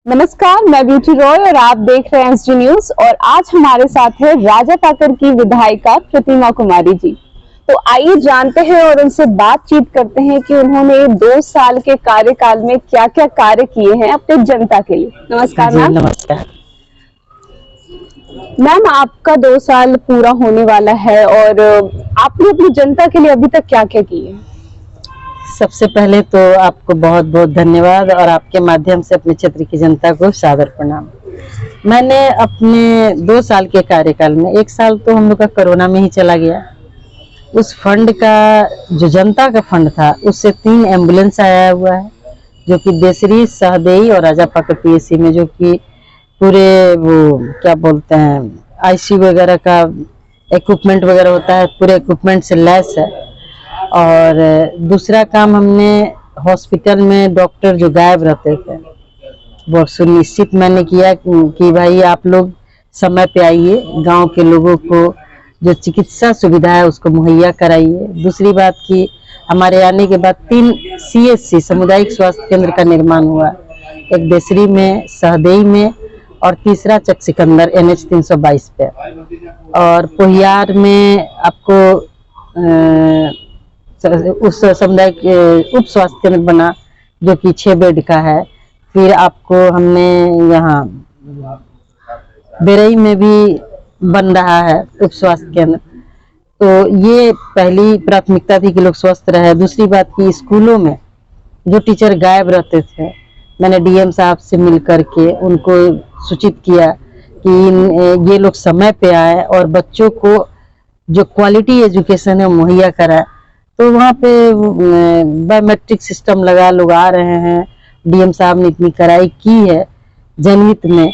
नमस्कार, मैं ब्यूटी रॉय और आप देख रहे हैं एसडी न्यूज। और आज हमारे साथ है राजापाकर की विधायिका प्रतिमा कुमारी जी। तो आइए जानते हैं और उनसे बातचीत करते हैं कि उन्होंने 2 साल के कार्यकाल में क्या क्या कार्य किए हैं अपने जनता के लिए। नमस्कार मैम। नमस्कार मैम, आपका 2 साल पूरा होने वाला है और आपने अपनी जनता के लिए अभी तक क्या क्या किए? सबसे पहले तो आपको बहुत बहुत धन्यवाद और आपके माध्यम से अपने क्षेत्र की जनता को सादर प्रणाम। मैंने अपने 2 साल के कार्यकाल में 1 साल तो हम लोग का कोरोना में ही चला गया। उस फंड का जो जनता का फंड था उससे 3 एम्बुलेंस आया हुआ है, जो कि देसरी, सहदेई और राजापाकर पीएससी में, जो कि पूरे वो क्या बोलते हैं आईसीयू वगैरह का इक्विपमेंट वगैरह होता है, पूरे इक्विपमेंट से लैस है। और दूसरा काम, हमने हॉस्पिटल में डॉक्टर जो गायब रहते थे वो सुनिश्चित मैंने किया कि भाई आप लोग समय पे आइए, गांव के लोगों को जो चिकित्सा सुविधा है उसको मुहैया कराइए। दूसरी बात कि हमारे आने के बाद 3 CSC सामुदायिक स्वास्थ्य केंद्र का निर्माण हुआ, एक देसरी में, सहदेई में और तीसरा चक सिकंदर NH 322 पे। और पोहियार में आपको उस सामुदायिक उप स्वास्थ्य केंद्र बना जो कि 6 बेड का है। फिर आपको हमने यहाँ बेरई में भी बन रहा है उप स्वास्थ्य केंद्र। तो ये पहली प्राथमिकता थी कि लोग स्वस्थ रहे। दूसरी बात कि स्कूलों में जो टीचर गायब रहते थे, मैंने DM साहब से मिल करके उनको सूचित किया कि ये लोग समय पे आए और बच्चों को जो क्वालिटी एजुकेशन है मुहैया कराए। तो वहाँ पे बायोमेट्रिक सिस्टम लगा, लोग आ रहे हैं। DM साहब ने इतनी कड़ाई की है जनहित में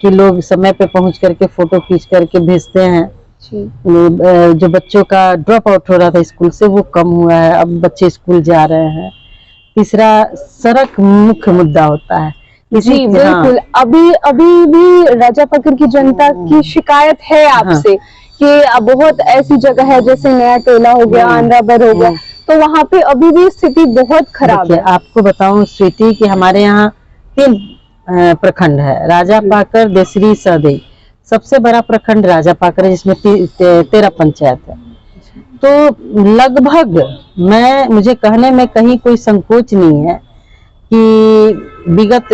कि लोग समय पे पहुँच करके फोटो खींच करके भेजते हैं। जो बच्चों का ड्रॉप आउट हो रहा था स्कूल से वो कम हुआ है, अब बच्चे स्कूल जा रहे हैं। तीसरा, सड़क मुख्य मुद्दा होता है। जी बिल्कुल। अभी भी राजापाकर की जनता की शिकायत है आपसे कि बहुत ऐसी जगह है जैसे नया टेला हो गया, आंध्राबर हो गया, तो वहाँ पे अभी भी स्थिति बहुत खराब है। आपको बताऊं स्वीटी कि हमारे यहाँ 3 प्रखंड है, राजापाकर, देसरी, सहदेई। सबसे बड़ा प्रखंड राजापाकर है जिसमें 13 पंचायत है। तो लगभग मुझे कहने में कहीं कोई संकोच नहीं है कि विगत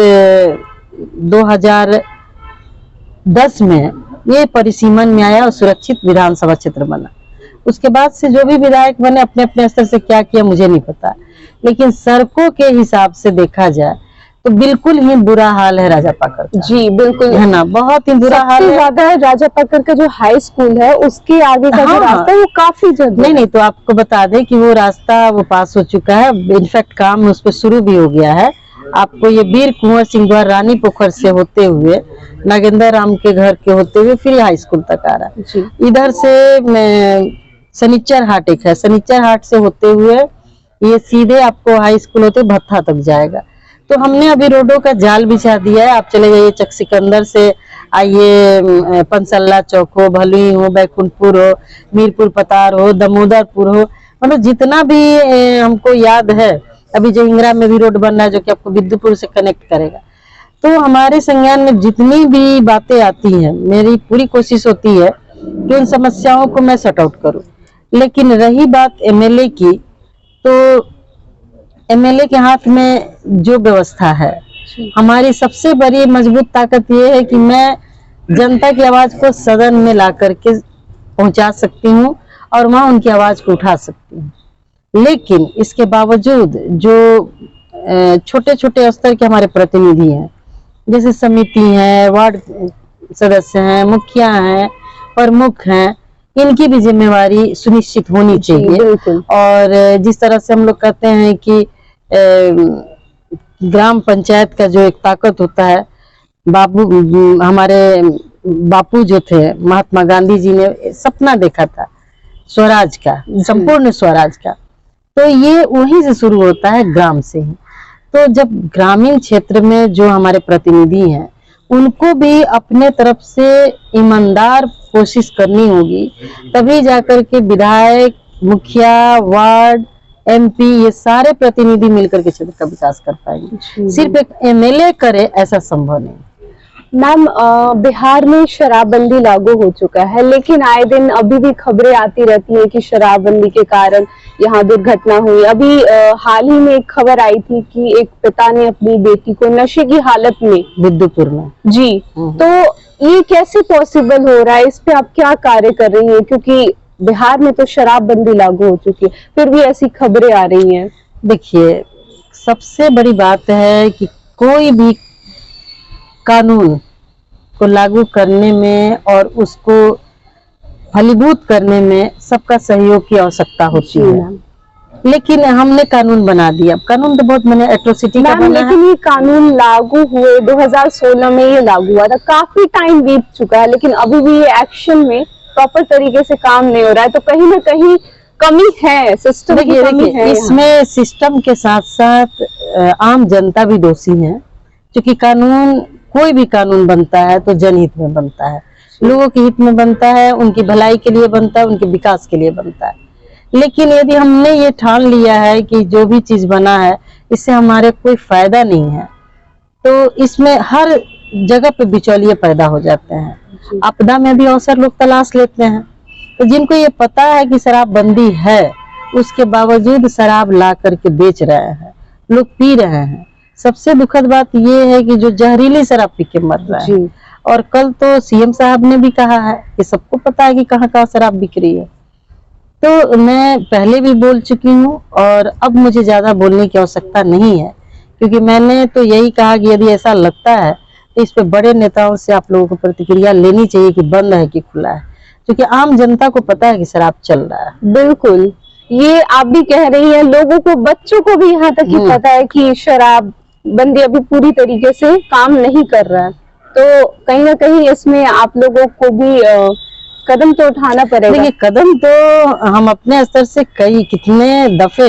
2010 में ये परिसीमन में आया और सुरक्षित विधानसभा क्षेत्र बना। उसके बाद से जो भी विधायक बने अपने अपने स्तर से क्या किया मुझे नहीं पता, लेकिन सड़कों के हिसाब से देखा जाए तो बिल्कुल ही बुरा हाल है राजापाकर का। जी बिल्कुल है ना, बहुत ही बुरा हाल है। ज्यादा है राजापाकर का जो हाई स्कूल है उसके आगे का जो रास्ता है वो काफी जगह नहीं, तो आपको बता दें कि वो रास्ता वो पास हो चुका है, इनफैक्ट काम उस पर शुरू भी हो गया है। आपको ये वीर कुंवर सिंह द्वारा रानी पोखर से होते हुए नागेंद्र राम के घर के होते हुए फिर हाई स्कूल तक आ रहा है। इधर से सनीचर हाट एक है, सनीचर हाट से होते हुए ये सीधे आपको हाई स्कूल होते भत्था तक जाएगा। तो हमने अभी रोडों का जाल बिछा दिया है। आप चले जाइए चक सिकंदर से आइए, पंसल्ला चौक हो, भलुई हो, बैकुंठपुर हो, मीरपुर पतार हो, दमोदरपुर हो, मतलब जितना भी हमको याद है। अभी जो इंगरा में भी रोड बन रहा है जो कि आपको विद्युपुर से कनेक्ट करेगा। तो हमारे संज्ञान में जितनी भी बातें आती हैं, मेरी पूरी कोशिश होती है कि उन समस्याओं को मैं सॉर्ट आउट करूं। लेकिन रही बात MLA की, तो MLA के हाथ में जो व्यवस्था है, हमारी सबसे बड़ी मजबूत ताकत ये है कि मैं जनता की आवाज को सदन में ला करके पहुंचा सकती हूँ और वहां उनकी आवाज को उठा सकती हूँ। लेकिन इसके बावजूद जो छोटे छोटे स्तर के हमारे प्रतिनिधि हैं, जैसे समिति है, वार्ड सदस्य हैं, मुखिया हैं, प्रमुख हैं, इनकी भी जिम्मेवारी सुनिश्चित होनी चाहिए। और जिस तरह से हम लोग कहते हैं कि ग्राम पंचायत का जो एक ताकत होता है, हमारे बापू जो थे महात्मा गांधी जी ने सपना देखा था स्वराज का, संपूर्ण स्वराज का। तो ये वहीं से शुरू होता है, ग्राम से ही। तो जब ग्रामीण क्षेत्र में जो हमारे प्रतिनिधि हैं उनको भी अपने तरफ से ईमानदार कोशिश करनी होगी, तभी जाकर के विधायक, मुखिया, वार्ड MP, ये सारे प्रतिनिधि मिलकर के क्षेत्र का विकास कर पाएंगे। सिर्फ एक MLA करे ऐसा संभव नहीं। मैम, बिहार में शराबबंदी लागू हो चुका है, लेकिन आए दिन अभी भी खबरें आती रहती हैं कि शराबबंदी के कारण यहाँ दुर्घटना हुई। अभी हाल ही में एक खबर आई थी कि एक पिता ने अपनी बेटी को नशे की हालत में विद्युपुर में जी, तो ये कैसे पॉसिबल हो रहा है? इस पे आप क्या कार्य कर रही हैं? क्योंकि बिहार में तो शराबबंदी लागू हो चुकी है, फिर भी ऐसी खबरें आ रही हैं। देखिए, सबसे बड़ी बात है कि कोई भी कानून को लागू करने में और उसको फलीभूत करने में सबका सहयोग की आवश्यकता होती है। लेकिन हमने कानून बना दिया। कानून तो बहुत मैंने एट्रोसिटी का बना है। लेकिन ये कानून लागू हुए 2016 में ये लागू हुआ था, काफी टाइम बीत चुका है, लेकिन अभी भी ये एक्शन में प्रॉपर तरीके से काम नहीं हो रहा है, तो कहीं ना कहीं कमी है, सिस्टम की कमी है। इसमें सिस्टम के साथ साथ आम जनता भी दोषी है, क्योंकि कानून, कोई भी कानून बनता है तो जनहित में बनता है, लोगों के हित में बनता है, उनकी भलाई के लिए बनता है, उनके विकास के लिए बनता है। लेकिन यदि हमने ये ठान लिया है कि जो भी चीज बना है इससे हमारे कोई फायदा नहीं है, तो इसमें हर जगह पे बिचौलिए पैदा हो जाते हैं। आपदा में भी अवसर लोग तलाश लेते हैं। तो जिनको ये पता है कि शराबबंदी है, उसके बावजूद शराब ला करके बेच रहे हैं, लोग पी रहे हैं। सबसे दुखद बात ये है कि जो जहरीली शराब पी के मर रहा है। और कल तो CM साहब ने भी कहा है कि सबको पता है कि कहाँ कहाँ शराब बिक रही है। तो मैं पहले भी बोल चुकी हूँ और अब मुझे ज्यादा बोलने की आवश्यकता नहीं है, क्योंकि मैंने तो यही कहा कि यदि ऐसा लगता है तो इस पे बड़े नेताओं से आप लोगों को प्रतिक्रिया लेनी चाहिए कि बंद है कि खुला है, क्योंकि आम जनता को पता है कि शराब चल रहा है। बिल्कुल, ये आप भी कह रही हैं, लोगों को, बच्चों को भी यहाँ तक ही पता है कि शराब बंदी अभी पूरी तरीके से काम नहीं कर रहा है, तो कहीं ना कहीं इसमें आप लोगों को भी कदम तो उठाना पड़ेगा। देखिए, कदम तो हम अपने स्तर से कितने दफे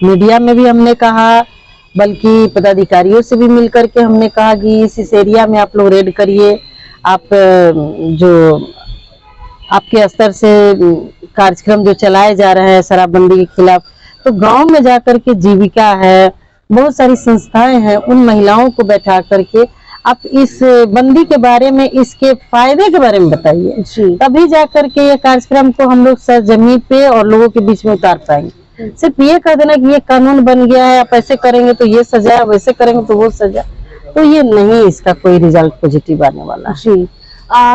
मीडिया में भी हमने कहा, बल्कि पदाधिकारियों से भी मिलकर के हमने कहा कि इस एरिया में आप लोग रेड करिए, आप जो आपके स्तर से कार्यक्रम जो चलाए जा रहे हैं शराबबंदी के खिलाफ, तो गांव में जाकर के जीविका है, बहुत सारी संस्थाएं हैं, उन महिलाओं को बैठा करके आप इस बंदी के बारे में, इसके फायदे के बारे में बताइए, तभी जाकर के ये कार्यक्रम को हम लोग सरजमीन पे और लोगों के बीच में उतार पाएंगे। सिर्फ ये कह देना कि ये कानून बन गया है, आप ऐसे करेंगे तो ये सजा, वैसे करेंगे तो वो सजा, तो ये नहीं, इसका कोई रिजल्ट पॉजिटिव आने वाला। जी,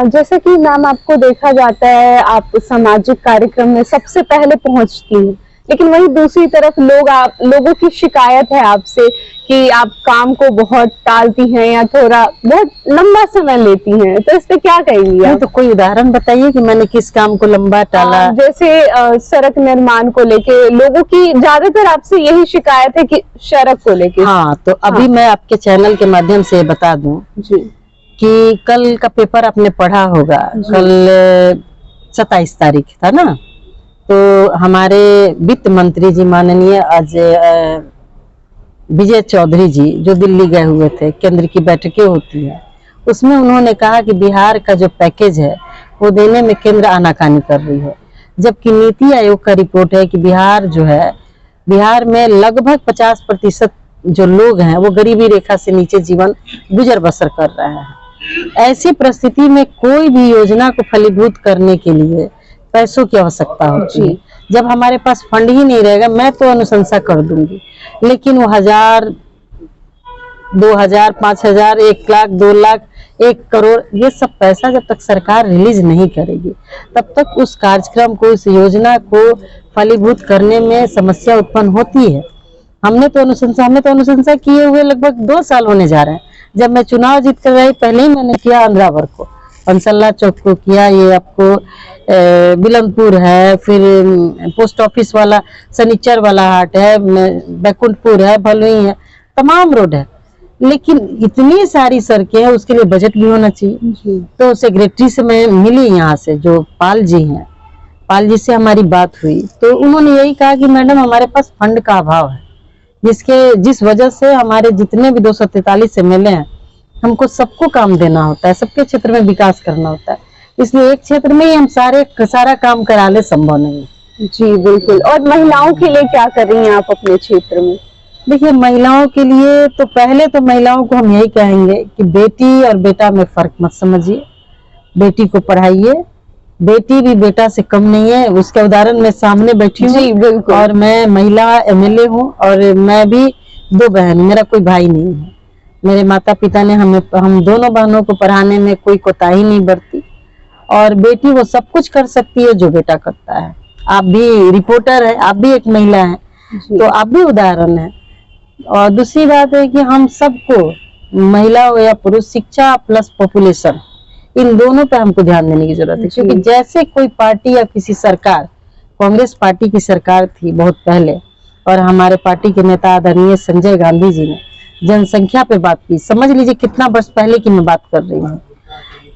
जैसे कि मैम आपको देखा जाता है, आप सामाजिक कार्यक्रम में सबसे पहले पहुंचती हैं, लेकिन वहीं दूसरी तरफ लोगों की शिकायत है आपसे कि आप काम को बहुत टालती हैं या बहुत लंबा समय लेती हैं, तो इस पे क्या कहेंगी आप? तो कोई उदाहरण बताइए कि मैंने किस काम को लंबा टाला। जैसे सड़क निर्माण को लेके लोगों की ज्यादातर आपसे यही शिकायत है कि सड़क को लेके। हाँ, तो अभी मैं आपके चैनल के माध्यम से बता दूं जी कि कल का पेपर आपने पढ़ा होगा, कल 27 तारीख था ना, तो हमारे वित्त मंत्री जी माननीय विजय चौधरी जी जो दिल्ली गए हुए थे, केंद्र की बैठकें होती है, उसमें उन्होंने कहा कि बिहार का जो पैकेज है वो देने में केंद्र आनाकानी कर रही है, जबकि नीति आयोग का रिपोर्ट है कि बिहार में लगभग 50% जो लोग हैं वो गरीबी रेखा से नीचे जीवन गुजर बसर कर रहे हैं। ऐसी परिस्थिति में कोई भी योजना को फलीभूत करने के लिए पैसों की आवश्यकता होती है। जब हमारे पास फंड ही नहीं रहेगा, मैं तो अनुशंसा कर दूंगी, लेकिन वो 1000, 2000, 5000, 1 लाख, 2 लाख, 1 करोड़, ये सब पैसा जब तक सरकार रिलीज नहीं करेगी तब तक उस कार्यक्रम को, इस योजना को फलीभूत करने में समस्या उत्पन्न होती है। हमें तो अनुशंसा किए हुए लगभग 2 साल होने जा रहे हैं। जब मैं चुनाव जीत कर रही, पहले ही मैंने किया अंद्रावर को, पंसल्ला चौक को किया, ये आपको बिलंदपुर है, फिर पोस्ट ऑफिस वाला सनीचर वाला हाट है, बैकुंठपुर है, भलुई है, तमाम रोड है। लेकिन इतनी सारी सड़कें हैं, उसके लिए बजट भी होना चाहिए। तो सेक्रेटरी से मैं मिली, यहाँ से जो पाल जी हैं, पाल जी से हमारी बात हुई, तो उन्होंने यही कहा कि मैडम हमारे पास फंड का अभाव है, जिस वजह से हमारे जितने भी 243 MLA हैं, हमको सबको काम देना होता है, सबके क्षेत्र में विकास करना होता है, इसलिए एक क्षेत्र में ही हम सारा काम करा ले संभव नहीं। जी बिल्कुल। और महिलाओं के लिए क्या कर रही हैं आप अपने क्षेत्र में? देखिए, महिलाओं के लिए तो पहले तो महिलाओं को हम यही कहेंगे कि बेटी और बेटा में फर्क मत समझिए, बेटी को पढ़ाइए। बेटी भी बेटा से कम नहीं है, उसका उदाहरण मैं सामने बैठी जी हूँ। बिल्कुल। और मैं महिला एमएलए हूँ और मैं भी 2 बहन, मेरा कोई भाई नहीं है। मेरे माता पिता ने हम दोनों बहनों को पढ़ाने में कोई कोताही नहीं बरती। और बेटी वो सब कुछ कर सकती है जो बेटा करता है। आप भी रिपोर्टर है, आप भी एक महिला है, तो आप भी उदाहरण है। और दूसरी बात है कि हम सबको, महिला हो या पुरुष, शिक्षा प्लस पॉपुलेशन, इन दोनों पे हमको ध्यान देने की जरूरत है। क्योंकि जैसे कोई पार्टी या किसी सरकार, कांग्रेस पार्टी की सरकार थी बहुत पहले, और हमारे पार्टी के नेता आदरणीय संजय गांधी जी ने जनसंख्या पे बात की। समझ लीजिए कितना वर्ष पहले की मैं बात कर रही हूँ।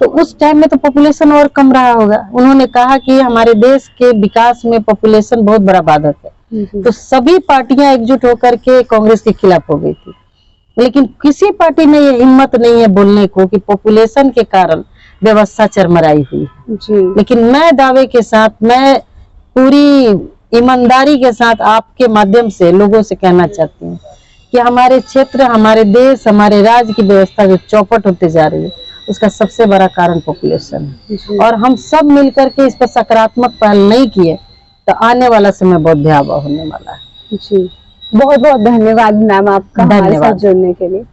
तो उस टाइम में तो पॉपुलेशन और कम रहा होगा। उन्होंने कहा कि हमारे देश के विकास में पॉपुलेशन बहुत बड़ा बाधक है। तो सभी पार्टियां एकजुट होकर के कांग्रेस के खिलाफ हो गई थी। लेकिन किसी पार्टी में ये हिम्मत नहीं है बोलने को कि पॉपुलेशन के कारण व्यवस्था चरमराई हुई है। लेकिन मैं दावे के साथ, मैं पूरी ईमानदारी के साथ आपके माध्यम से लोगों से कहना चाहती हूँ कि हमारे क्षेत्र, हमारे देश, हमारे राज्य की व्यवस्था जो चौपट होते जा रही है, उसका सबसे बड़ा कारण पॉपुलेशन है। और हम सब मिलकर के इस पर सकारात्मक पहल नहीं किए तो आने वाला समय बहुत भयावह होने वाला है। जी, बहुत बहुत धन्यवाद मैम आपका हमारे साथ जुड़ने के लिए।